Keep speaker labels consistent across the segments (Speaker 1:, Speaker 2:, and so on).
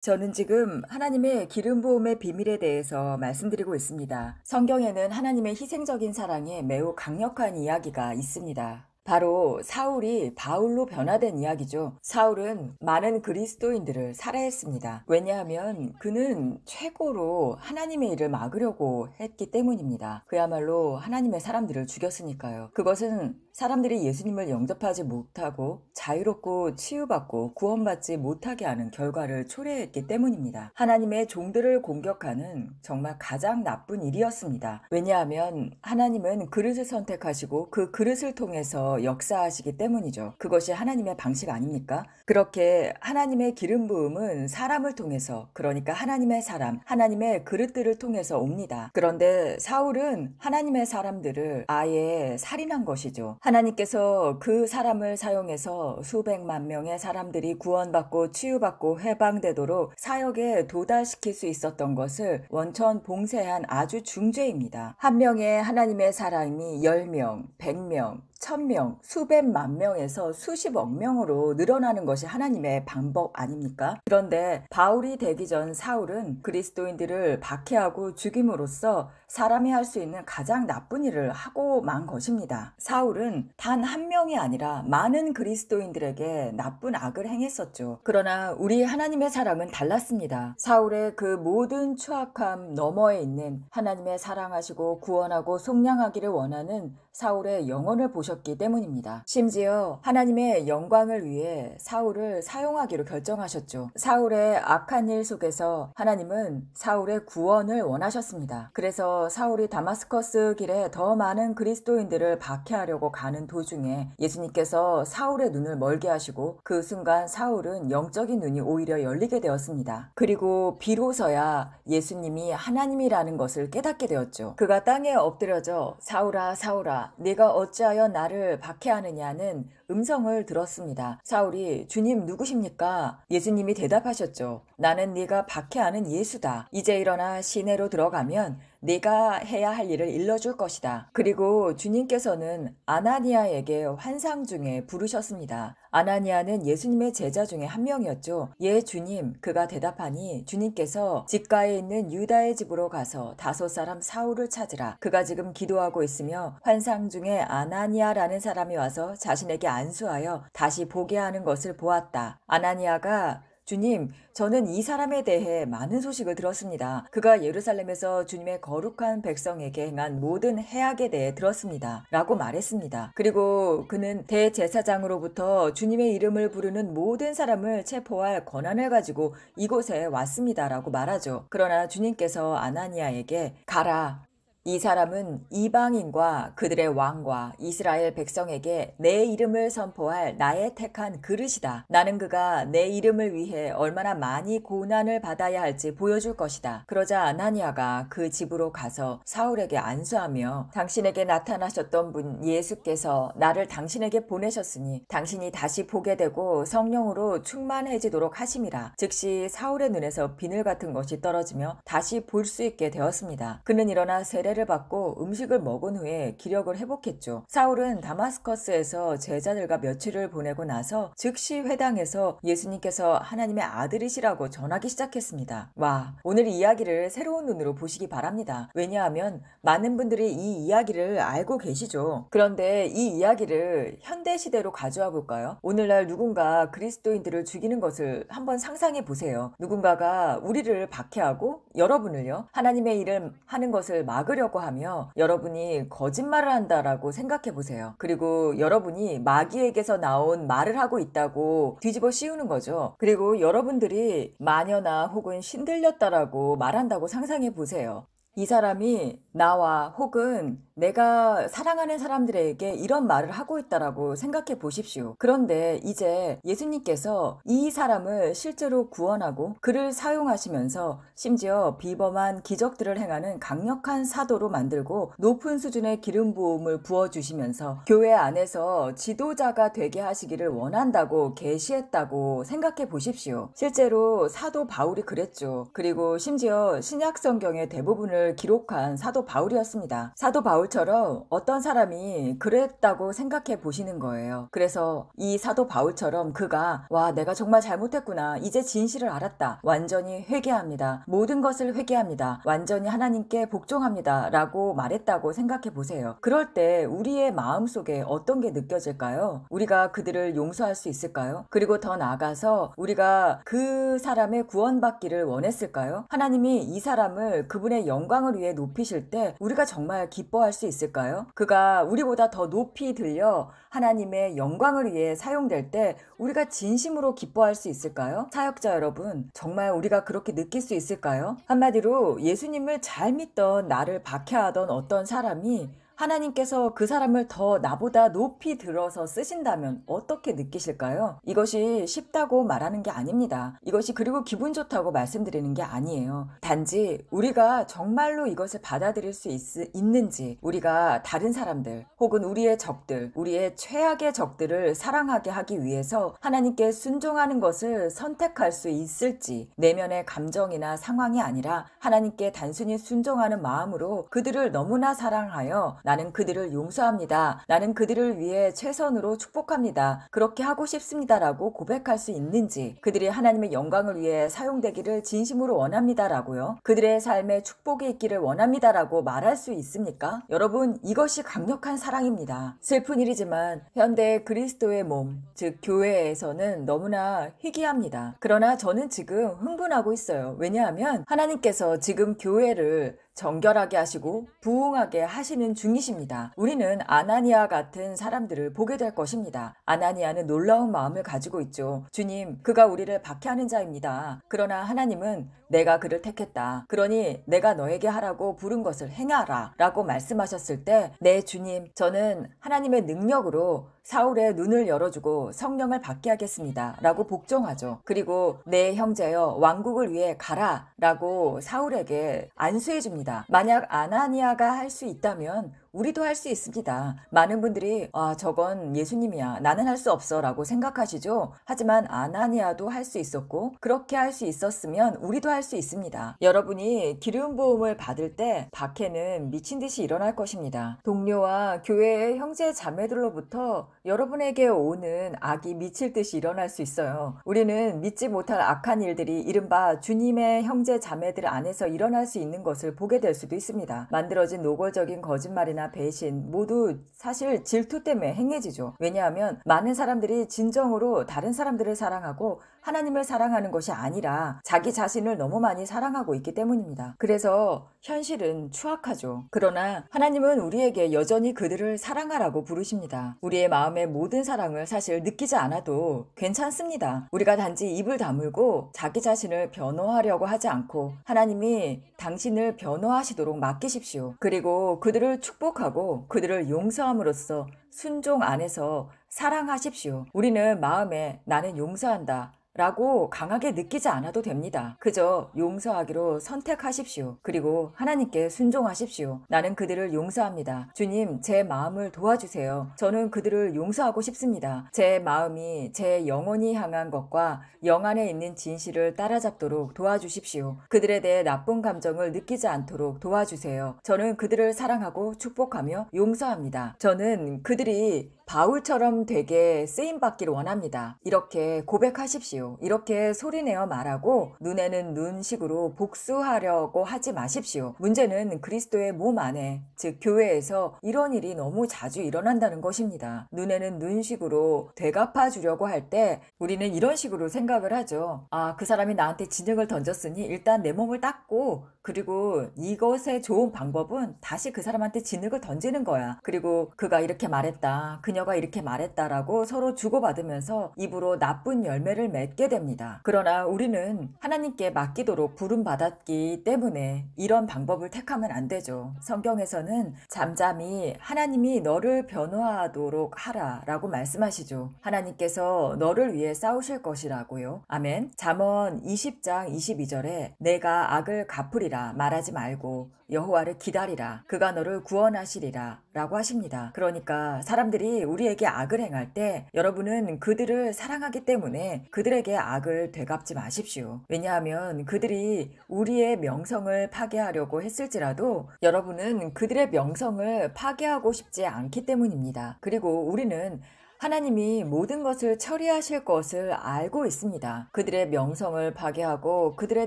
Speaker 1: 저는 지금 하나님의 기름 부음의 비밀에 대해서 말씀드리고 있습니다. 성경에는 하나님의 희생적인 사랑에 매우 강력한 이야기가 있습니다. 바로 사울이 바울로 변화된 이야기죠. 사울은 많은 그리스도인들을 살해했습니다. 왜냐하면 그는 최고로 하나님의 일을 막으려고 했기 때문입니다. 그야말로 하나님의 사람들을 죽였으니까요. 그것은 사람들이 예수님을 영접하지 못하고 자유롭고 치유받고 구원받지 못하게 하는 결과를 초래했기 때문입니다. 하나님의 종들을 공격하는 정말 가장 나쁜 일이었습니다. 왜냐하면 하나님은 그릇을 선택하시고 그 그릇을 통해서 역사하시기 때문이죠. 그것이 하나님의 방식 아닙니까? 그렇게 하나님의 기름 부음은 사람을 통해서, 그러니까 하나님의 사람, 하나님의 그릇들을 통해서 옵니다. 그런데 사울은 하나님의 사람들을 아예 살인한 것이죠. 하나님께서 그 사람을 사용해서 수백만 명의 사람들이 구원받고 치유받고 해방되도록 사역에 도달시킬 수 있었던 것을 원천 봉쇄한 아주 중죄입니다. 한 명의 하나님의 사람이 10명, 100명, 1000명, 수백만 명에서 수십억 명으로 늘어나는 것이 하나님의 방법 아닙니까? 그런데 바울이 되기 전 사울은 그리스도인들을 박해하고 죽임으로써 사람이 할 수 있는 가장 나쁜 일을 하고 만 것입니다. 사울은 단 한 명이 아니라 많은 그리스도인들에게 나쁜 악을 행했었죠. 그러나 우리 하나님의 사람은 달랐습니다. 사울의 그 모든 추악함 너머에 있는 하나님의 사랑하시고 구원하고 속량하기를 원하는 사울의 영혼을 보셨기 때문입니다. 심지어 하나님의 영광을 위해 사울을 사용하기로 결정하셨죠. 사울의 악한 일 속에서 하나님은 사울의 구원을 원하셨습니다. 그래서 사울이 다마스커스 길에 더 많은 그리스도인들을 박해하려고 가는 도중에 예수님께서 사울의 눈을 멀게 하시고 그 순간 사울은 영적인 눈이 오히려 열리게 되었습니다. 그리고 비로소야 예수님이 하나님이라는 것을 깨닫게 되었죠. 그가 땅에 엎드려져 사울아 사울아 네가 어찌하여 나를 박해하느냐는 음성을 들었습니다. 사울이 주님 누구십니까? 예수님이 대답하셨죠. 나는 네가 박해하는 예수다. 이제 일어나 시내로 들어가면 네가 해야 할 일을 일러줄 것이다. 그리고 주님께서는 아나니아에게 환상 중에 부르셨습니다. 아나니아는 예수님의 제자 중에 한 명이었죠. 예 주님. 그가 대답하니 주님께서 직가에 있는 유다의 집으로 가서 다섯 사람 사울을 찾으라. 그가 지금 기도하고 있으며 환상 중에 아나니아라는 사람이 와서 자신에게 안수하여 다시 보게 하는 것을 보았다. 아나니아가 주님, 저는 이 사람에 대해 많은 소식을 들었습니다. 그가 예루살렘에서 주님의 거룩한 백성에게 행한 모든 해악에 대해 들었습니다. 라고 말했습니다. 그리고 그는 대제사장으로부터 주님의 이름을 부르는 모든 사람을 체포할 권한을 가지고 이곳에 왔습니다. 라고 말하죠. 그러나 주님께서 아나니아에게 가라. 이 사람은 이방인과 그들의 왕과 이스라엘 백성에게 내 이름을 선포할 나의 택한 그릇이다. 나는 그가 내 이름을 위해 얼마나 많이 고난을 받아야 할지 보여줄 것이다. 그러자 아나니아가 그 집으로 가서 사울에게 안수하며 당신에게 나타나셨던 분 예수께서 나를 당신에게 보내셨으니 당신이 다시 보게 되고 성령으로 충만해지도록 하심이라. 즉시 사울의 눈에서 비늘 같은 것이 떨어지며 다시 볼 수 있게 되었습니다. 그는 일어나 세례를 받고 음식을 먹은 후에 기력을 회복했죠. 사울은 다마스커스에서 제자들과 며칠을 보내고 나서 즉시 회당에서 예수님께서 하나님의 아들이시라고 전하기 시작했습니다. 와, 오늘 이 이야기를 새로운 눈으로 보시기 바랍니다. 왜냐하면 많은 분들이 이 이야기를 알고 계시죠. 그런데 이 이야기를 현대시대로 가져와 볼까요? 오늘날 누군가 그리스도인들을 죽이는 것을 한번 상상해 보세요. 누군가가 우리를 박해하고 여러분을요, 하나님의 일을 하는 것을 막으려고 하며 여러분이 거짓말을 한다라고 생각해 보세요. 그리고 여러분이 마귀에게서 나온 말을 하고 있다고 뒤집어 씌우는 거죠. 그리고 여러분들이 마녀나 혹은 신들렸다라고 말한다고 상상해 보세요. 이 사람이 나와 혹은 내가 사랑하는 사람들에게 이런 말을 하고 있다라고 생각해 보십시오. 그런데 이제 예수님께서 이 사람을 실제로 구원하고 그를 사용하시면서 심지어 비범한 기적들을 행하는 강력한 사도로 만들고 높은 수준의 기름 부음을 부어주시면서 교회 안에서 지도자가 되게 하시기를 원한다고 계시했다고 생각해 보십시오. 실제로 사도 바울이 그랬죠. 그리고 심지어 신약 성경의 대부분을 기록한 사도 바울이었습니다. 사도 바울 바울처럼 어떤 사람이 그랬다고 생각해 보시는 거예요. 그래서 이 사도 바울처럼 그가 와 내가 정말 잘못했구나. 이제 진실을 알았다. 완전히 회개합니다. 모든 것을 회개합니다. 완전히 하나님께 복종합니다. 라고 말했다고 생각해 보세요. 그럴 때 우리의 마음속에 어떤 게 느껴질까요? 우리가 그들을 용서할 수 있을까요? 그리고 더 나아가서 우리가 그 사람의 구원받기를 원했을까요? 하나님이 이 사람을 그분의 영광을 위해 높이실 때 우리가 정말 기뻐할 수 있을까요? 그가 우리보다 더 높이 들려 하나님의 영광을 위해 사용될 때 우리가 진심으로 기뻐할 수 있을까요? 사역자 여러분, 정말 우리가 그렇게 느낄 수 있을까요? 한마디로 예수님을 잘 믿던 나를 박해하던 어떤 사람이 하나님께서 그 사람을 더 나보다 높이 들어서 쓰신다면 어떻게 느끼실까요? 이것이 쉽다고 말하는 게 아닙니다. 이것이 그리고 기분 좋다고 말씀드리는 게 아니에요. 단지 우리가 정말로 이것을 받아들일 수 있는지, 우리가 다른 사람들 혹은 우리의 적들, 우리의 최악의 적들을 사랑하게 하기 위해서 하나님께 순종하는 것을 선택할 수 있을지, 내면의 감정이나 상황이 아니라 하나님께 단순히 순종하는 마음으로 그들을 너무나 사랑하여 나는 그들을 용서합니다. 나는 그들을 위해 최선으로 축복합니다. 그렇게 하고 싶습니다라고 고백할 수 있는지, 그들이 하나님의 영광을 위해 사용되기를 진심으로 원합니다라고요. 그들의 삶에 축복이 있기를 원합니다라고 말할 수 있습니까? 여러분, 이것이 강력한 사랑입니다. 슬픈 일이지만 현대 그리스도의 몸, 즉 교회에서는 너무나 희귀합니다. 그러나 저는 지금 흥분하고 있어요. 왜냐하면 하나님께서 지금 교회를 정결하게 하시고 부흥하게 하시는 중이십니다. 우리는 아나니아 같은 사람들을 보게 될 것입니다. 아나니아는 놀라운 마음을 가지고 있죠. 주님, 그가 우리를 박해하는 자입니다. 그러나 하나님은 내가 그를 택했다. 그러니 내가 너에게 하라고 부른 것을 행하라 라고 말씀하셨을 때, 네 주님, 저는 하나님의 능력으로 사울의 눈을 열어주고 성령을 받게 하겠습니다 라고 복종하죠. 그리고 내 형제여 왕국을 위해 가라 라고 사울에게 안수해 줍니다. 만약 아나니아가 할 수 있다면 우리도 할 수 있습니다. 많은 분들이 저건 예수님이야, 나는 할 수 없어 라고 생각하시죠. 하지만 아나니아도 할 수 있었고 그렇게 할 수 있었으면 우리도 할 수 있습니다. 여러분이 기름 부음을 받을 때 박해는 미친 듯이 일어날 것입니다. 동료와 교회의 형제 자매들로부터 여러분에게 오는 악이 미칠 듯이 일어날 수 있어요. 우리는 믿지 못할 악한 일들이 이른바 주님의 형제 자매들 안에서 일어날 수 있는 것을 보게 될 수도 있습니다. 만들어진 노골적인 거짓말이나 배신 모두 사실 질투 때문에 행해지죠. 왜냐하면 많은 사람들이 진정으로 다른 사람들을 사랑하고 하나님을 사랑하는 것이 아니라 자기 자신을 너무 많이 사랑하고 있기 때문입니다. 그래서 현실은 추악하죠. 그러나 하나님은 우리에게 여전히 그들을 사랑하라고 부르십니다. 우리의 마음의 모든 사랑을 사실 느끼지 않아도 괜찮습니다. 우리가 단지 입을 다물고 자기 자신을 변호하려고 하지 않고 하나님이 당신을 변호하시도록 맡기십시오. 그리고 그들을 축복하고 그들을 용서함으로써 순종 안에서 사랑하십시오. 우리는 마음에 나는 용서한다 라고 강하게 느끼지 않아도 됩니다. 그저 용서하기로 선택하십시오. 그리고 하나님께 순종하십시오. 나는 그들을 용서합니다. 주님, 제 마음을 도와주세요. 저는 그들을 용서하고 싶습니다. 제 마음이 제 영혼이 향한 것과 영 안에 있는 진실을 따라잡도록 도와주십시오. 그들에 대해 나쁜 감정을 느끼지 않도록 도와주세요. 저는 그들을 사랑하고 축복하며 용서합니다. 저는 그들이 바울처럼 되게 쓰임받기를 원합니다. 이렇게 고백하십시오. 이렇게 소리내어 말하고 눈에는 눈식으로 복수하려고 하지 마십시오. 문제는 그리스도의 몸 안에, 즉 교회에서 이런 일이 너무 자주 일어난다는 것입니다. 눈에는 눈식으로 되갚아 주려고 할 때 우리는 이런 식으로 생각을 하죠. 그 사람이 나한테 진흙을 던졌으니 일단 내 몸을 닦고, 그리고 이것의 좋은 방법은 다시 그 사람한테 진흙을 던지는 거야. 그리고 그가 이렇게 말했다, 그녀가 이렇게 말했다라고 서로 주고받으면서 입으로 나쁜 열매를 맺게 됩니다. 그러나 우리는 하나님께 맡기도록 부름받았기 때문에 이런 방법을 택하면 안 되죠. 성경에서는 잠잠히 하나님이 너를 변호하도록 하라 라고 말씀하시죠. 하나님께서 너를 위해 싸우실 것이라고요. 아멘. 잠언 20장 22절에 내가 악을 갚으리라 말하지 말고 여호와를 기다리라. 그가 너를 구원하시리라 라고 하십니다. 그러니까 사람들이 우리에게 악을 행할 때 여러분은 그들을 사랑하기 때문에 그들에게 악을 되갚지 마십시오. 왜냐하면 그들이 우리의 명성을 파괴하려고 했을지라도 여러분은 그들의 명성을 파괴하고 싶지 않기 때문입니다. 그리고 우리는 하나님이 모든 것을 처리하실 것을 알고 있습니다. 그들의 명성을 파괴하고 그들에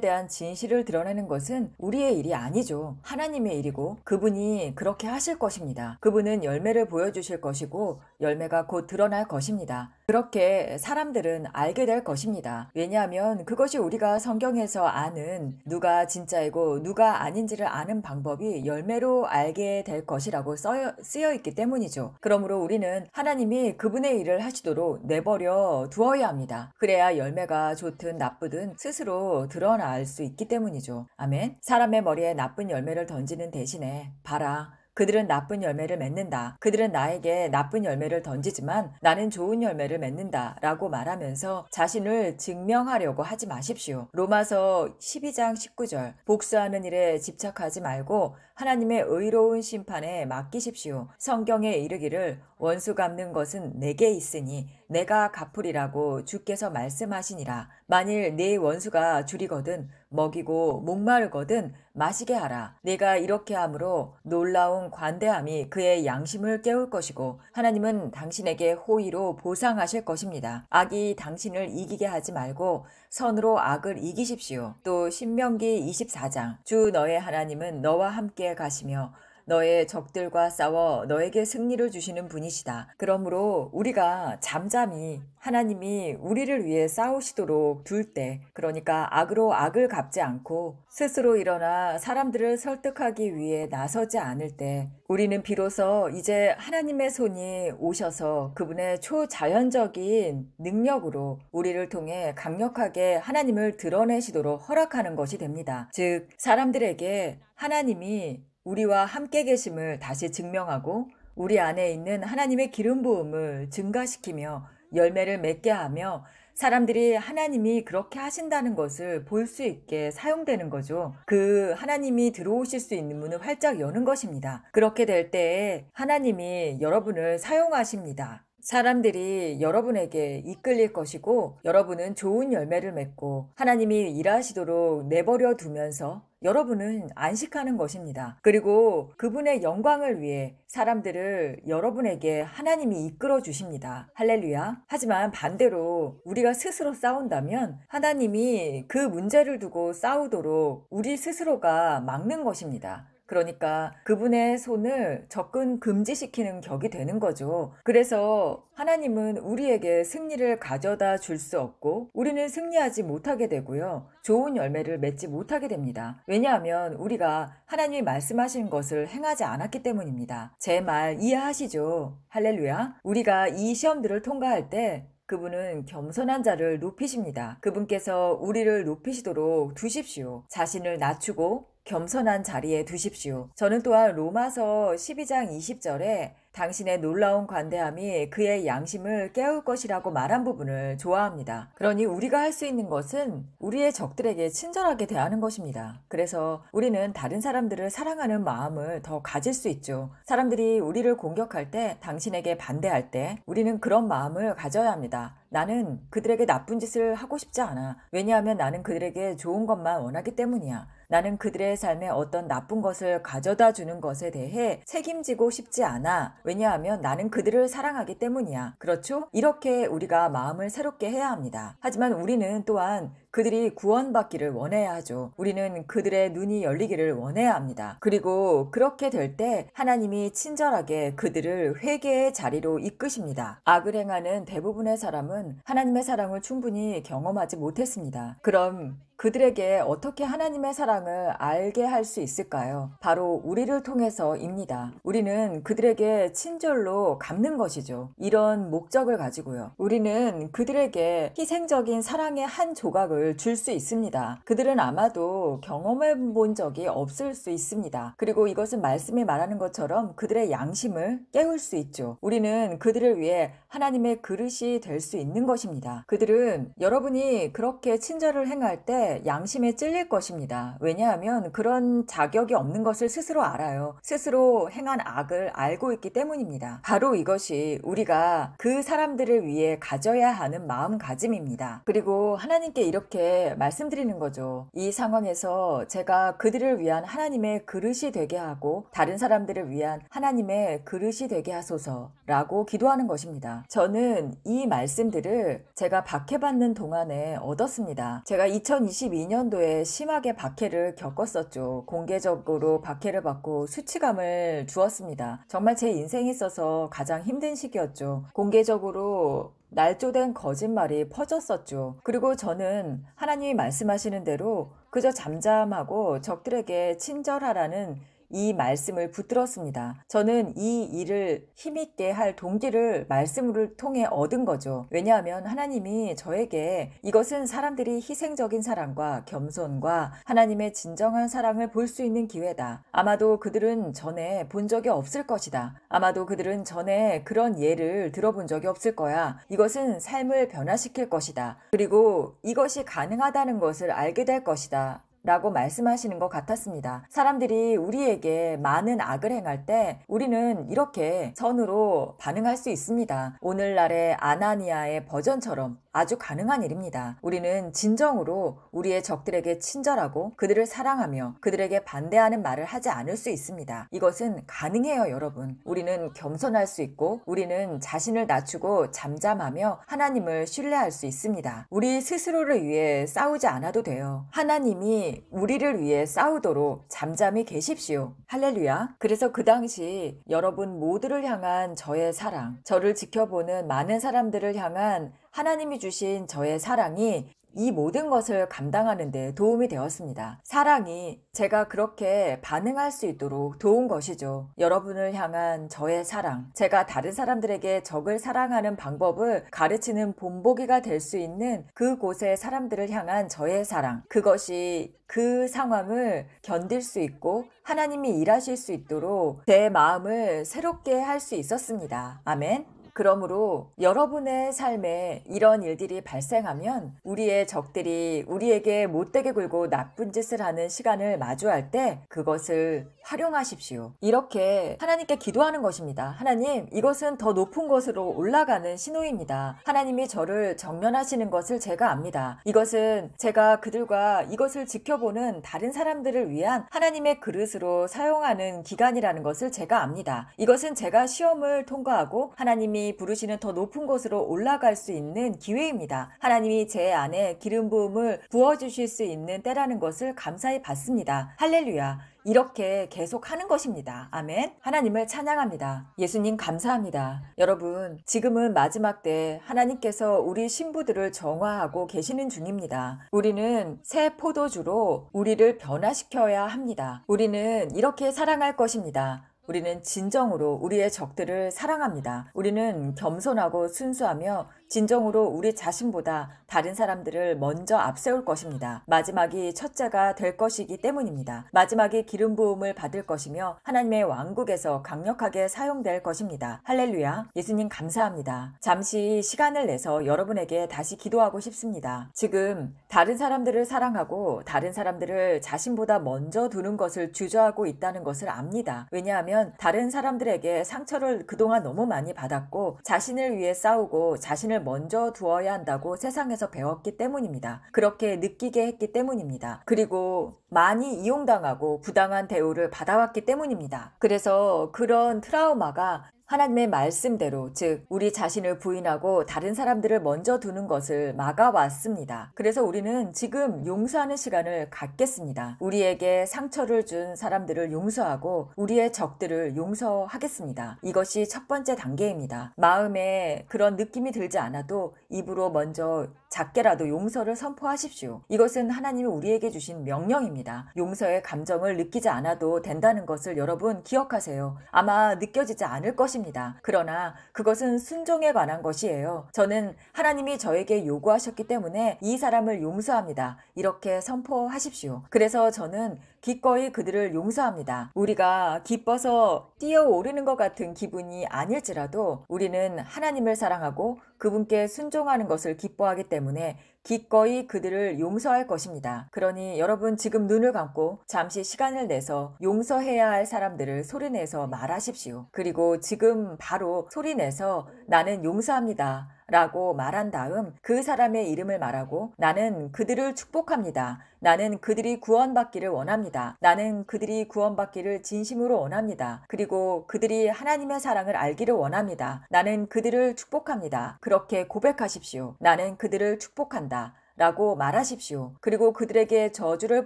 Speaker 1: 대한 진실을 드러내는 것은 우리의 일이 아니죠. 하나님의 일이고 그분이 그렇게 하실 것입니다. 그분은 열매를 보여주실 것이고 열매가 곧 드러날 것입니다. 그렇게 사람들은 알게 될 것입니다. 왜냐하면 그것이 우리가 성경에서 아는 누가 진짜이고 누가 아닌지를 아는 방법이 열매로 알게 될 것이라고 쓰여 있기 때문이죠. 그러므로 우리는 하나님이 그분의 일을 하시도록 내버려 두어야 합니다. 그래야 열매가 좋든 나쁘든 스스로 드러날 수 있기 때문이죠. 아멘. 사람의 머리에 나쁜 열매를 던지는 대신에 봐라. 그들은 나쁜 열매를 맺는다. 그들은 나에게 나쁜 열매를 던지지만 나는 좋은 열매를 맺는다 라고 말하면서 자신을 증명하려고 하지 마십시오. 로마서 12장 19절 복수하는 일에 집착하지 말고 하나님의 의로운 심판에 맡기십시오. 성경에 이르기를 원수 갚는 것은 내게 있으니 내가 갚으리라고 주께서 말씀하시니라. 만일 네 원수가 줄이거든 먹이고 목마르거든 마시게 하라. 네가 이렇게 함으로 놀라운 관대함이 그의 양심을 깨울 것이고 하나님은 당신에게 호의로 보상하실 것입니다. 악이 당신을 이기게 하지 말고 선으로 악을 이기십시오. 또 신명기 24장 주 너의 하나님은 너와 함께 가시며 너의 적들과 싸워 너에게 승리를 주시는 분이시다. 그러므로 우리가 잠잠히 하나님이 우리를 위해 싸우시도록 둘 때, 그러니까 악으로 악을 갚지 않고 스스로 일어나 사람들을 설득하기 위해 나서지 않을 때 우리는 비로소 이제 하나님의 손이 오셔서 그분의 초자연적인 능력으로 우리를 통해 강력하게 하나님을 드러내시도록 허락하는 것이 됩니다. 즉 사람들에게 하나님이 우리와 함께 계심을 다시 증명하고 우리 안에 있는 하나님의 기름 부음을 증가시키며 열매를 맺게 하며 사람들이 하나님이 그렇게 하신다는 것을 볼 수 있게 사용되는 거죠. 그 하나님이 들어오실 수 있는 문을 활짝 여는 것입니다. 그렇게 될 때에 하나님이 여러분을 사용하십니다. 사람들이 여러분에게 이끌릴 것이고 여러분은 좋은 열매를 맺고 하나님이 일하시도록 내버려 두면서 여러분은 안식하는 것입니다. 그리고 그분의 영광을 위해 사람들을 여러분에게 하나님이 이끌어 주십니다. 할렐루야. 하지만 반대로 우리가 스스로 싸운다면 하나님이 그 문제를 두고 싸우도록 우리 스스로가 막는 것입니다. 그러니까 그분의 손을 접근 금지시키는 격이 되는 거죠. 그래서 하나님은 우리에게 승리를 가져다 줄 수 없고 우리는 승리하지 못하게 되고요. 좋은 열매를 맺지 못하게 됩니다. 왜냐하면 우리가 하나님이 말씀하신 것을 행하지 않았기 때문입니다. 제 말 이해하시죠? 할렐루야. 우리가 이 시험들을 통과할 때 그분은 겸손한 자를 높이십니다. 그분께서 우리를 높이시도록 두십시오. 자신을 낮추고 겸손한 자리에 두십시오. 저는 또한 로마서 12장 20절에 당신의 놀라운 관대함이 그의 양심을 깨울 것이라고 말한 부분을 좋아합니다. 그러니 우리가 할 수 있는 것은 우리의 적들에게 친절하게 대하는 것입니다. 그래서 우리는 다른 사람들을 사랑하는 마음을 더 가질 수 있죠. 사람들이 우리를 공격할 때, 당신에게 반대할 때 우리는 그런 마음을 가져야 합니다. 나는 그들에게 나쁜 짓을 하고 싶지 않아. 왜냐하면 나는 그들에게 좋은 것만 원하기 때문이야. 나는 그들의 삶에 어떤 나쁜 것을 가져다 주는 것에 대해 책임지고 싶지 않아. 왜냐하면 나는 그들을 사랑하기 때문이야. 그렇죠? 이렇게 우리가 마음을 새롭게 해야 합니다. 하지만 우리는 또한 그들이 구원받기를 원해야 하죠. 우리는 그들의 눈이 열리기를 원해야 합니다. 그리고 그렇게 될 때 하나님이 친절하게 그들을 회개의 자리로 이끄십니다. 악을 행하는 대부분의 사람은 하나님의 사랑을 충분히 경험하지 못했습니다. 그럼 그들에게 어떻게 하나님의 사랑을 알게 할 수 있을까요? 바로 우리를 통해서입니다. 우리는 그들에게 친절로 갚는 것이죠. 이런 목적을 가지고요. 우리는 그들에게 희생적인 사랑의 한 조각을 줄 수 있습니다. 그들은 아마도 경험해 본 적이 없을 수 있습니다. 그리고 이것은 말씀이 말하는 것처럼 그들의 양심을 깨울 수 있죠. 우리는 그들을 위해 하나님의 그릇이 될 수 있는 것입니다. 그들은 여러분이 그렇게 친절을 행할 때 양심에 찔릴 것입니다. 왜냐하면 그런 자격이 없는 것을 스스로 알아요. 스스로 행한 악을 알고 있기 때문입니다. 바로 이것이 우리가 그 사람들을 위해 가져야 하는 마음가짐입니다. 그리고 하나님께 이렇게 말씀드리는 거죠. 이 상황에서 제가 그들을 위한 하나님의 그릇이 되게 하고 다른 사람들을 위한 하나님의 그릇이 되게 하소서라고 기도하는 것입니다. 저는 이 말씀들을 제가 박해받는 동안에 얻었습니다. 제가 2022년도에 심하게 박해를 겪었었죠. 공개적으로 박해를 받고 수치감을 주었습니다. 정말 제 인생에 있어서 가장 힘든 시기였죠. 공개적으로 날조된 거짓말이 퍼졌었죠. 그리고 저는 하나님이 말씀하시는 대로 그저 잠잠하고 적들에게 친절하라는 이 말씀을 붙들었습니다. 저는 이 일을 힘있게 할 동기를 말씀을 통해 얻은 거죠. 왜냐하면 하나님이 저에게 이것은 사람들이 희생적인 사랑과 겸손과 하나님의 진정한 사랑을 볼 수 있는 기회다. 아마도 그들은 전에 본 적이 없을 것이다. 아마도 그들은 전에 그런 예를 들어본 적이 없을 거야. 이것은 삶을 변화시킬 것이다. 그리고 이것이 가능하다는 것을 알게 될 것이다. 라고 말씀하시는 것 같았습니다. 사람들이 우리에게 많은 악을 행할 때 우리는 이렇게 선으로 반응할 수 있습니다. 오늘날의 아나니아의 버전처럼 아주 가능한 일입니다. 우리는 진정으로 우리의 적들에게 친절하고 그들을 사랑하며 그들에게 반대하는 말을 하지 않을 수 있습니다. 이것은 가능해요, 여러분. 우리는 겸손할 수 있고 우리는 자신을 낮추고 잠잠하며 하나님을 신뢰할 수 있습니다. 우리 스스로를 위해 싸우지 않아도 돼요. 하나님이 우리를 위해 싸우도록 잠잠히 계십시오. 할렐루야. 그래서 그 당시 여러분 모두를 향한 저의 사랑, 저를 지켜보는 많은 사람들을 향한 하나님이 주신 저의 사랑이 이 모든 것을 감당하는 데 도움이 되었습니다. 사랑이 제가 그렇게 반응할 수 있도록 도운 것이죠. 여러분을 향한 저의 사랑, 제가 다른 사람들에게 적을 사랑하는 방법을 가르치는 본보기가 될 수 있는 그곳의 사람들을 향한 저의 사랑, 그것이 그 상황을 견딜 수 있고 하나님이 일하실 수 있도록 제 마음을 새롭게 할 수 있었습니다. 아멘. 그러므로 여러분의 삶에 이런 일들이 발생하면 우리의 적들이 우리에게 못되게 굴고 나쁜 짓을 하는 시간을 마주할 때 그것을 활용하십시오. 이렇게 하나님께 기도하는 것입니다. 하나님, 이것은 더 높은 곳으로 올라가는 신호입니다. 하나님이 저를 정면하시는 것을 제가 압니다. 이것은 제가 그들과 이것을 지켜보는 다른 사람들을 위한 하나님의 그릇으로 사용하는 기간이라는 것을 제가 압니다. 이것은 제가 시험을 통과하고 하나님이 부르시는 더 높은 곳으로 올라갈 수 있는 기회입니다. 하나님이 제 안에 기름 부음을 부어주실 수 있는 때라는 것을 감사히 받습니다. 할렐루야. 이렇게 계속 하는 것입니다. 아멘. 하나님을 찬양합니다. 예수님 감사합니다. 여러분, 지금은 마지막 때 하나님께서 우리 신부들을 정화하고 계시는 중입니다. 우리는 새 포도주로 우리를 변화시켜야 합니다. 우리는 이렇게 사랑할 것입니다. 우리는 진정으로 우리의 적들을 사랑합니다. 우리는 겸손하고 순수하며 진정으로 우리 자신보다 다른 사람들을 먼저 앞세울 것입니다. 마지막이 첫째가 될 것이기 때문입니다. 마지막이 기름 부음을 받을 것이며 하나님의 왕국에서 강력하게 사용될 것입니다. 할렐루야. 예수님 감사합니다. 잠시 시간을 내서 여러분에게 다시 기도하고 싶습니다. 지금 다른 사람들을 사랑하고 다른 사람들을 자신보다 먼저 두는 것을 주저하고 있다는 것을 압니다. 왜냐하면 다른 사람들에게 상처를 그동안 너무 많이 받았고 자신을 위해 싸우고 자신을 먼저 두어야 한다고 세상에서 배웠기 때문입니다. 그렇게 느끼게 했기 때문입니다. 그리고 많이 이용당하고 부당한 대우를 받아왔기 때문입니다. 그래서 그런 트라우마가 하나님의 말씀대로, 즉 우리 자신을 부인하고 다른 사람들을 먼저 두는 것을 막아왔습니다. 그래서 우리는 지금 용서하는 시간을 갖겠습니다. 우리에게 상처를 준 사람들을 용서하고 우리의 적들을 용서하겠습니다. 이것이 첫 번째 단계입니다. 마음에 그런 느낌이 들지 않아도 입으로 먼저 작게라도 용서를 선포하십시오. 이것은 하나님이 우리에게 주신 명령입니다. 용서의 감정을 느끼지 않아도 된다는 것을 여러분 기억하세요. 아마 느껴지지 않을 것입니다. 그러나 그것은 순종에 관한 것이에요. 저는 하나님이 저에게 요구하셨기 때문에 이 사람을 용서합니다. 이렇게 선포하십시오. 그래서 저는 기꺼이 그들을 용서합니다. 우리가 기뻐서 뛰어오르는 것 같은 기분이 아닐지라도 우리는 하나님을 사랑하고 그분께 순종하는 것을 기뻐하기 때문에 기꺼이 그들을 용서할 것입니다. 그러니 여러분 지금 눈을 감고 잠시 시간을 내서 용서해야 할 사람들을 소리내서 말하십시오. 그리고 지금 바로 소리내서 나는 용서합니다 라고 말한 다음 그 사람의 이름을 말하고 나는 그들을 축복합니다. 나는 그들이 구원받기를 원합니다. 나는 그들이 구원받기를 진심으로 원합니다. 그리고 그들이 하나님의 사랑을 알기를 원합니다. 나는 그들을 축복합니다. 그렇게 고백하십시오. 나는 그들을 축복한다. 라고 말하십시오. 그리고 그들에게 저주를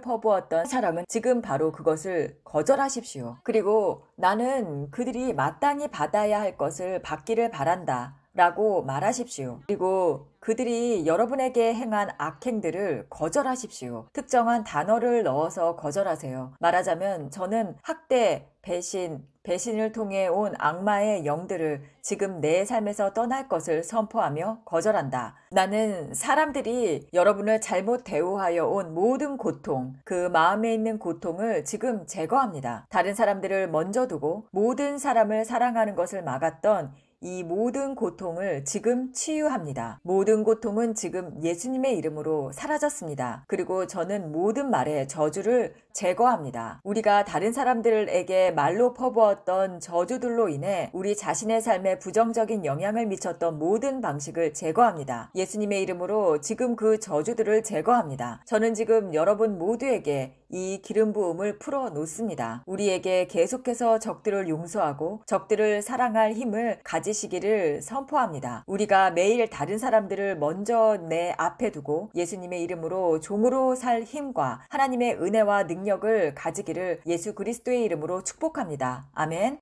Speaker 1: 퍼부었던 사랑은 지금 바로 그것을 거절하십시오. 그리고 나는 그들이 마땅히 받아야 할 것을 받기를 바란다. 라고 말하십시오. 그리고 그들이 여러분에게 행한 악행들을 거절하십시오. 특정한 단어를 넣어서 거절하세요. 말하자면 저는 학대, 배신을 통해 온 악마의 영들을 지금 내 삶에서 떠날 것을 선포하며 거절한다. 나는 사람들이 여러분을 잘못 대우하여 온 모든 고통, 그 마음에 있는 고통을 지금 제거합니다. 다른 사람들을 먼저 두고 모든 사람을 사랑하는 것을 막았던 이 모든 고통을 지금 치유합니다. 모든 고통은 지금 예수님의 이름으로 사라졌습니다. 그리고 저는 모든 말에 저주를 제거합니다. 우리가 다른 사람들에게 말로 퍼부었던 저주들로 인해 우리 자신의 삶에 부정적인 영향을 미쳤던 모든 방식을 제거합니다. 예수님의 이름으로 지금 그 저주들을 제거합니다. 저는 지금 여러분 모두에게 이 기름 부음을 풀어 놓습니다. 우리에게 계속해서 적들을 용서하고 적들을 사랑할 힘을 가지시기를 선포합니다. 우리가 매일 다른 사람들을 먼저 내 앞에 두고 예수님의 이름으로 종으로 살 힘과 하나님의 은혜와 능력을 가지기를 예수 그리스도의 이름으로 축복합니다. 아멘.